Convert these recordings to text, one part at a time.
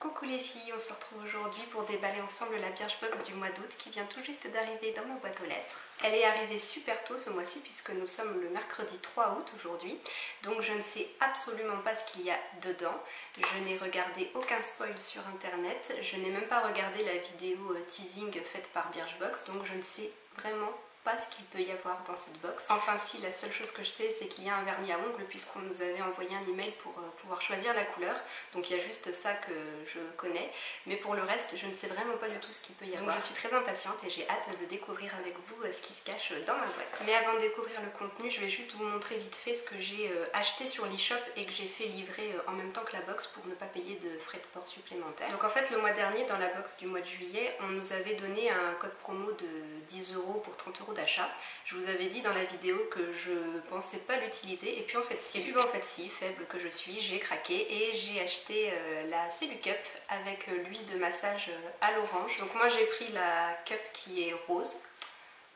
Coucou les filles, on se retrouve aujourd'hui pour déballer ensemble la Birchbox du mois d'août qui vient tout juste d'arriver dans ma boîte aux lettres. Elle est arrivée super tôt ce mois-ci puisque nous sommes le mercredi 3 août aujourd'hui, donc je ne sais absolument pas ce qu'il y a dedans. Je n'ai regardé aucun spoil sur internet, je n'ai même pas regardé la vidéo teasing faite par Birchbox, donc je ne sais vraiment pas ce qu'il peut y avoir dans cette box. Enfin si, la seule chose que je sais c'est qu'il y a un vernis à ongles puisqu'on nous avait envoyé un email pour pouvoir choisir la couleur, donc il y a juste ça que je connais, mais pour le reste je ne sais vraiment pas du tout ce qu'il peut y avoir. Donc je suis très impatiente et j'ai hâte de découvrir avec vous ce qui se cache dans ma boîte. Mais avant de découvrir le contenu, je vais juste vous montrer vite fait ce que j'ai acheté sur l'e-shop et que j'ai fait livrer en même temps que la box pour ne pas payer de frais de port supplémentaires. Donc en fait le mois dernier dans la box du mois de juillet, on nous avait donné un code promo de 10 € pour 30 € d'achat. Je vous avais dit dans la vidéo que je pensais pas l'utiliser et puis en fait si, faible que je suis, j'ai craqué et j'ai acheté la Cellucup avec l'huile de massage à l'orange. Donc moi j'ai pris la cup qui est rose.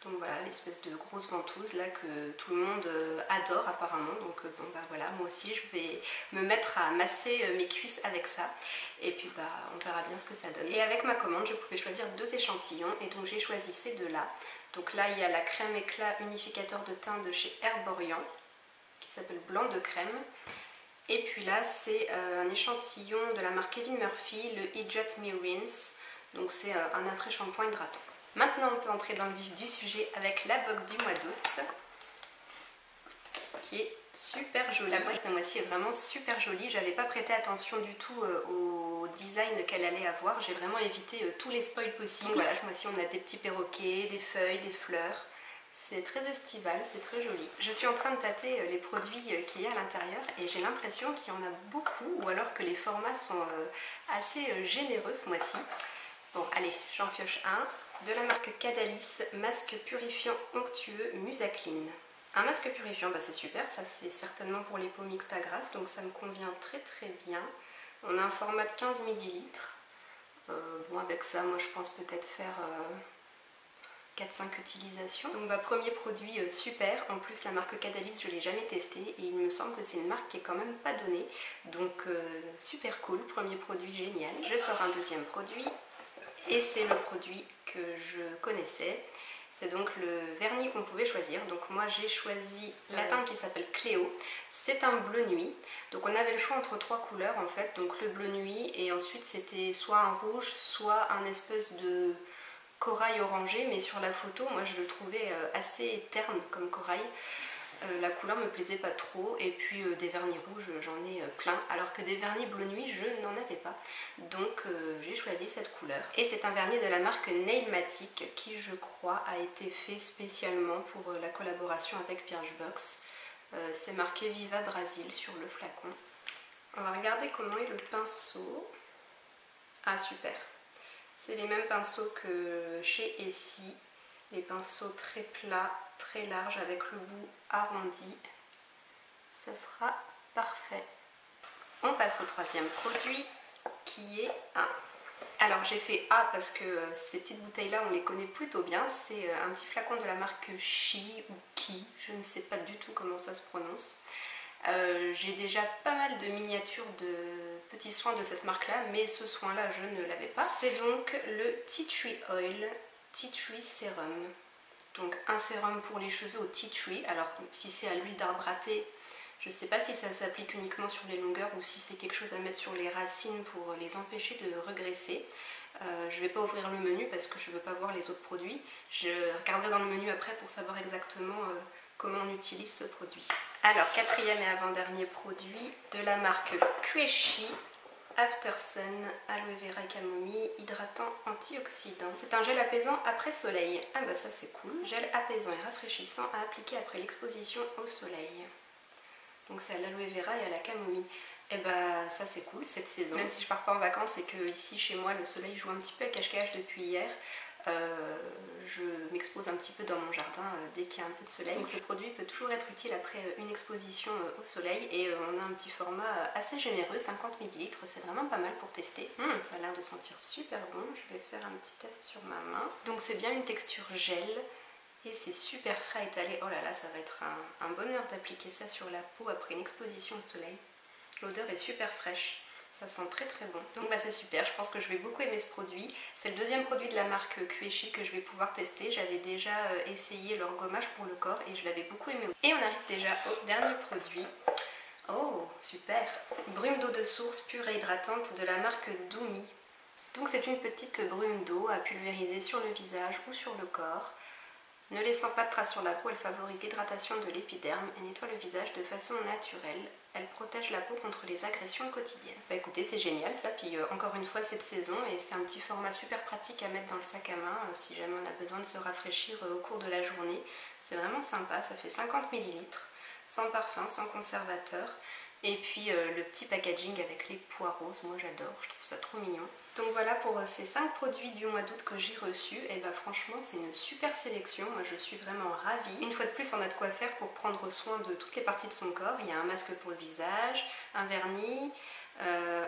Donc voilà, l'espèce de grosse ventouse là que tout le monde adore apparemment. Donc bon bah voilà, moi aussi je vais me mettre à masser mes cuisses avec ça. Et puis bah on verra bien ce que ça donne. Et avec ma commande je pouvais choisir 2 échantillons et donc j'ai choisi ces deux-là. Donc là il y a la crème éclat unificateur de teint de chez Herborian qui s'appelle Blanc de crème. Et puis là c'est un échantillon de la marque Kevin Murphy, le Hydrate Me Rinse. Donc c'est un après-shampoing hydratant. Maintenant on peut entrer dans le vif du sujet avec la box du mois d'août qui est super jolie. La boîte ce mois-ci est vraiment super jolie. J'avais pas prêté attention du tout au design qu'elle allait avoir. J'ai vraiment évité tous les spoils possibles. Voilà, ce mois-ci on a des petits perroquets, des feuilles, des fleurs. C'est très estival, c'est très joli. Je suis en train de tâter les produits qu'il y a à l'intérieur et j'ai l'impression qu'il y en a beaucoup ou alors que les formats sont assez généreux ce mois-ci. Bon allez, j'en pioche un. De la marque Cadalis, masque purifiant onctueux Musacline. Un masque purifiant, bah c'est super, ça c'est certainement pour les peaux mixtes à grasse, donc ça me convient très très bien. On a un format de 15 ml. Bon avec ça, moi je pense peut-être faire 4-5 utilisations. Donc bah premier produit super, en plus la marque Cadalis je ne l'ai jamais testé et il me semble que c'est une marque qui est quand même pas donnée. Donc super cool, premier produit génial. Je sors un deuxième produit. Et c'est le produit que je connaissais. C'est donc le vernis qu'on pouvait choisir. Donc moi j'ai choisi la teinte qui s'appelle Cléo. C'est un bleu nuit. Donc on avait le choix entre 3 couleurs en fait. Donc le bleu nuit et ensuite c'était soit un rouge, soit un espèce de corail orangé. Mais sur la photo, moi je le trouvais assez terne comme corail. La couleur me plaisait pas trop et puis des vernis rouges j'en ai plein alors que des vernis bleu nuit je n'en avais pas, donc j'ai choisi cette couleur et c'est un vernis de la marque Nailmatic qui je crois a été fait spécialement pour la collaboration avec Birchbox. C'est marqué Viva Brasil sur le flacon. On va regarder comment est le pinceau. Ah super, c'est les mêmes pinceaux que chez Essie, les pinceaux très plats, très large avec le bout arrondi. Ça sera parfait. On passe au troisième produit qui est un. Alors j'ai fait A parce que ces petites bouteilles là on les connaît plutôt bien. C'est un petit flacon de la marque Chi ou Ki, je ne sais pas du tout comment ça se prononce. J'ai déjà pas mal de miniatures de petits soins de cette marque là, mais ce soin là je ne l'avais pas. C'est donc le Tea Tree Oil Tea Tree Serum. Donc un sérum pour les cheveux au tea tree. Alors si c'est à l'huile d'arbre à thé, je ne sais pas si ça s'applique uniquement sur les longueurs ou si c'est quelque chose à mettre sur les racines pour les empêcher de regresser. Je ne vais pas ouvrir le menu parce que je ne veux pas voir les autres produits. Je regarderai dans le menu après pour savoir exactement comment on utilise ce produit. Alors quatrième et avant-dernier produit de la marque Queshi. After Sun, aloe vera et camomille, hydratant antioxydant. C'est un gel apaisant après soleil. Ah bah ça c'est cool. Gel apaisant et rafraîchissant à appliquer après l'exposition au soleil. Donc c'est à l'aloe vera et à la camomille. Et bah ça c'est cool cette saison. Même si je pars pas en vacances et que ici chez moi le soleil joue un petit peu à cache-cache depuis hier, je m'expose un petit peu dans mon jardin dès qu'il y a un peu de soleil. Donc ce produit peut toujours être utile après une exposition au soleil et on a un petit format assez généreux, 50 ml, c'est vraiment pas mal pour tester. Ça a l'air de sentir super bon, je vais faire un petit test sur ma main. Donc c'est bien une texture gel et c'est super frais à étaler. Oh là là, ça va être un bonheur d'appliquer ça sur la peau après une exposition au soleil. L'odeur est super fraîche. Ça sent très très bon. Donc bah c'est super, je pense que je vais beaucoup aimer ce produit. C'est le deuxième produit de la marque Queshi que je vais pouvoir tester. J'avais déjà essayé leur gommage pour le corps et je l'avais beaucoup aimé. Et on arrive déjà au dernier produit. Oh super! Brume d'eau de source pure et hydratante de la marque Doumi. Donc c'est une petite brume d'eau à pulvériser sur le visage ou sur le corps. Ne laissant pas de traces sur la peau, elle favorise l'hydratation de l'épiderme et nettoie le visage de façon naturelle. Elle protège la peau contre les agressions quotidiennes. Bah écoutez, c'est génial ça, puis encore une fois cette saison, et c'est un petit format super pratique à mettre dans le sac à main si jamais on a besoin de se rafraîchir au cours de la journée. C'est vraiment sympa, ça fait 50 ml, sans parfum, sans conservateur. Et puis le petit packaging avec les pois roses, moi j'adore, je trouve ça trop mignon. Donc voilà pour ces 5 produits du mois d'août que j'ai reçus. Et bah franchement c'est une super sélection, moi je suis vraiment ravie. Une fois de plus on a de quoi faire pour prendre soin de toutes les parties de son corps. Il y a un masque pour le visage, un vernis,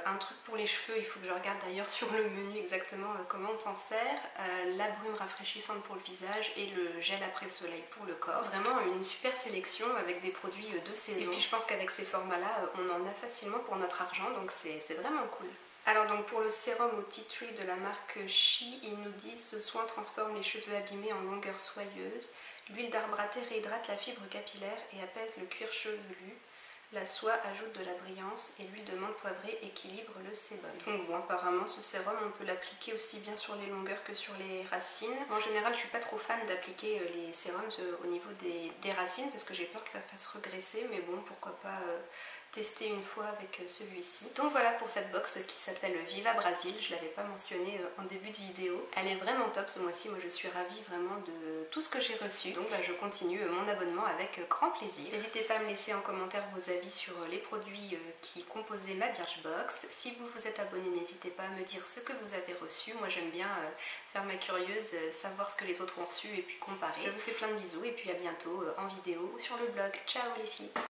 un truc pour les cheveux, il faut que je regarde d'ailleurs sur le menu exactement comment on s'en sert, la brume rafraîchissante pour le visage et le gel après soleil pour le corps. Vraiment une super sélection avec des produits de saison. Et puis je pense qu'avec ces formats là on en a facilement pour notre argent, donc c'est vraiment cool. Alors donc pour le sérum au tea tree de la marque She, ils nous disent ce soin transforme les cheveux abîmés en longueur soyeuse. L'huile d'arbre à thé réhydrate la fibre capillaire et apaise le cuir chevelu. La soie ajoute de la brillance et l'huile de menthe poivrée équilibre le sébum. Donc bon, apparemment ce sérum on peut l'appliquer aussi bien sur les longueurs que sur les racines. En général je suis pas trop fan d'appliquer les sérums au niveau des racines parce que j'ai peur que ça fasse regresser, mais bon pourquoi pas tester une fois avec celui-ci. Donc voilà pour cette box qui s'appelle Viva Brasil, je ne l'avais pas mentionné en début de vidéo. Elle est vraiment top ce mois-ci, moi je suis ravie vraiment de tout ce que j'ai reçu. Donc je continue mon abonnement avec grand plaisir. N'hésitez pas à me laisser en commentaire vos avis sur les produits qui composaient ma Birchbox. Si vous vous êtes abonné, n'hésitez pas à me dire ce que vous avez reçu. Moi j'aime bien faire ma curieuse, savoir ce que les autres ont reçu et puis comparer. Je vous fais plein de bisous et puis à bientôt en vidéo ou sur le blog. Ciao les filles!